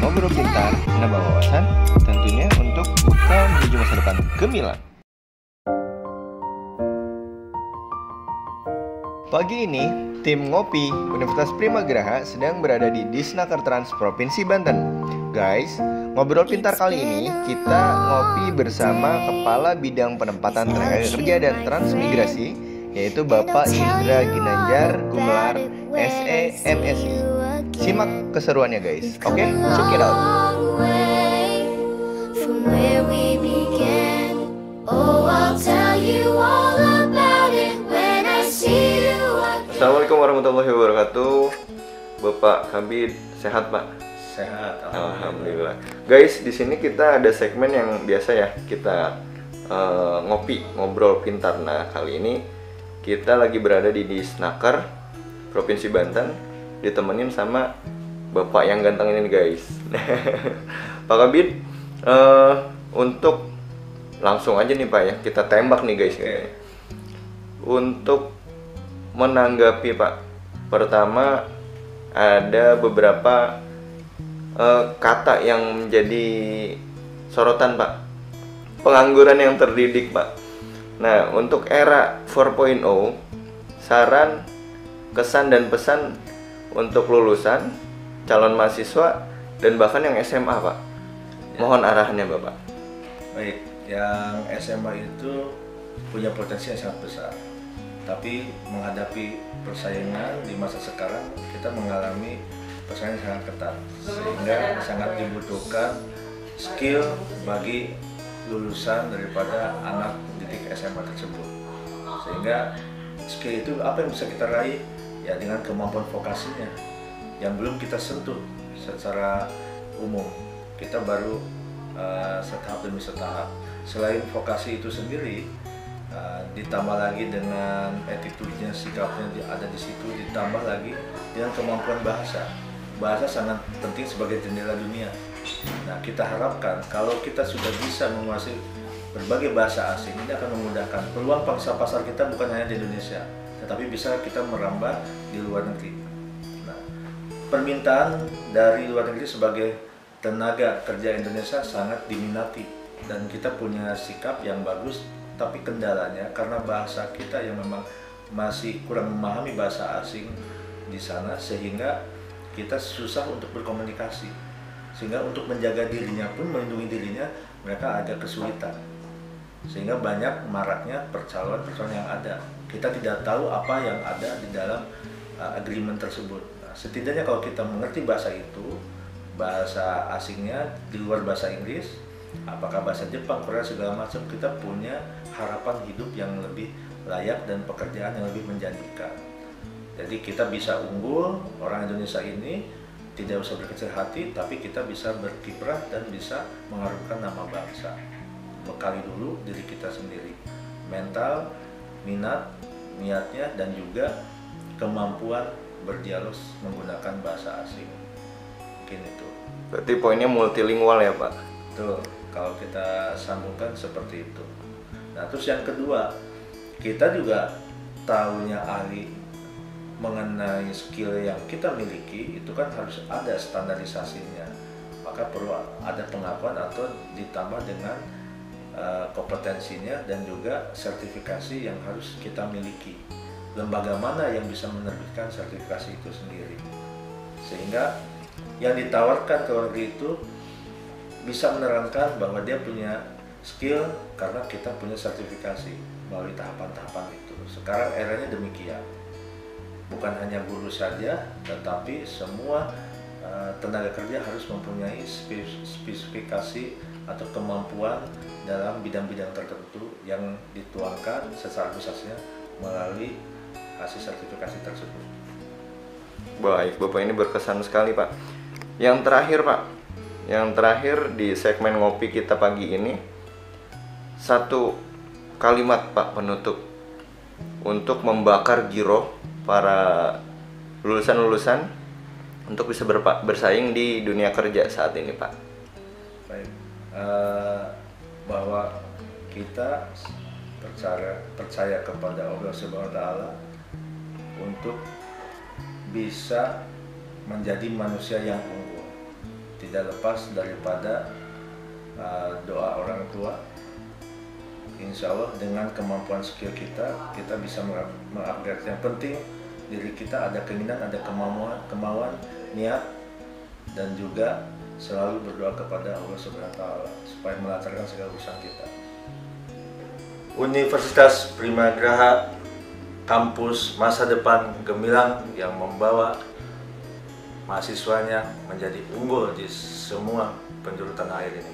Ngobrol Pintar, menambah wawasan, tentunya untuk bekal menuju masa depan gemilang. Pagi ini, tim Ngopi Universitas Primagraha sedang berada di Disnaker Trans Provinsi Banten. Guys, ngobrol pintar kali ini kita ngopi bersama Kepala Bidang Penempatan Tenaga Kerja dan Transmigrasi, yaitu Bapak Indra Ginanjar Gumelar, SE MSI. Simak keseruannya guys. Oke, check it out. Assalamualaikum warahmatullahi wabarakatuh. Bapak Kabid, sehat Pak? Sehat, Alhamdulillah. Guys, di sini kita ada segmen yang biasa ya, kita ngopi, ngobrol pintar. Nah, kali ini kita lagi berada di Disnaker, Provinsi Banten, ditemenin sama Bapak yang ganteng ini guys. Pak Kabid, untuk langsung aja nih Pak ya, kita tembak nih guys. Untuk menanggapi Pak, pertama ada beberapa kata yang menjadi sorotan Pak, pengangguran yang terdidik Pak. Nah, untuk era 4.0, saran, kesan dan pesan untuk lulusan, calon mahasiswa, dan bahkan yang SMA Pak, mohon arahannya Bapak. Baik, yang SMA itu punya potensi yang sangat besar, tapi menghadapi persaingan di masa sekarang, kita mengalami persaingan yang sangat ketat, sehingga sangat dibutuhkan skill bagi lulusan daripada anak didik SMA tersebut. Sehingga skill itu apa yang bisa kita raih? Ya dengan kemampuan vokasinya yang belum kita sentuh secara umum. Kita baru setahap demi setahap. Selain vokasi itu sendiri, ditambah lagi dengan attitude-nya, sikapnya ada di situ, ditambah lagi dengan kemampuan bahasa. Bahasa sangat penting sebagai jendela dunia. Nah, kita harapkan kalau kita sudah bisa menguasai berbagai bahasa asing, ini akan memudahkan peluang pangsa pasar kita bukan hanya di Indonesia, tetapi bisa kita merambah di luar negeri. Nah, permintaan dari luar negeri sebagai tenaga kerja Indonesia sangat diminati dan kita punya sikap yang bagus. Tapi kendalanya karena bahasa kita yang memang masih kurang memahami bahasa asing di sana, sehingga kita susah untuk berkomunikasi. Sehingga untuk menjaga dirinya pun, melindungi dirinya, mereka agak kesulitan. Sehingga banyak maraknya percaloan-percaloan yang ada. Kita tidak tahu apa yang ada di dalam agreement tersebut. Nah, setidaknya kalau kita mengerti bahasa itu, bahasa asingnya di luar bahasa Inggris, apakah bahasa Jepang, Korea, segala macam, kita punya harapan hidup yang lebih layak dan pekerjaan yang lebih menjanjikan. Jadi kita bisa unggul, orang Indonesia ini tidak usah berkecil hati, tapi kita bisa berkiprah dan bisa mengharumkan nama bangsa. Bekali dulu diri kita sendiri, mental, minat, niatnya, dan juga kemampuan berdialog menggunakan bahasa asing. Mungkin itu. Berarti poinnya multilingual ya Pak? Betul, kalau kita sambungkan seperti itu. Nah, terus yang kedua, kita juga tahunya ahli mengenai skill yang kita miliki itu kan harus ada standarisasinya, maka perlu ada pengakuan atau ditambah dengan kompetensinya dan juga sertifikasi yang harus kita miliki. Lembaga mana yang bisa menerbitkan sertifikasi itu sendiri, sehingga yang ditawarkan ke luar negeri itu bisa menerangkan bahwa dia punya skill karena kita punya sertifikasi melalui tahapan-tahapan itu. Sekarang eranya demikian. Bukan hanya guru saja, tetapi semua tenaga kerja harus mempunyai spesifikasi atau kemampuan dalam bidang-bidang tertentu yang dituangkan secara khususnya melalui hasil sertifikasi tersebut. Baik, Bapak ini berkesan sekali Pak. Yang terakhir Pak, yang terakhir di segmen ngopi kita pagi ini, satu kalimat Pak penutup untuk membakar giroh para lulusan-lulusan untuk bisa bersaing di dunia kerja saat ini Pak. Baik, bahwa kita percaya kepada Allah Subhanahu wa Ta'ala untuk bisa menjadi manusia yang unggul. tidak lepas daripada doa orang tua. Insya Allah dengan kemampuan skill kita bisa mengupgrade. Yang penting diri kita ada keinginan, ada kemauan, niat, dan juga selalu berdoa kepada Allah Subhanahu wa Ta'ala supaya melancarkan segala urusan kita. Universitas Primagraha, kampus masa depan gemilang yang membawa mahasiswanya menjadi unggul di semua penjuru tanah air ini.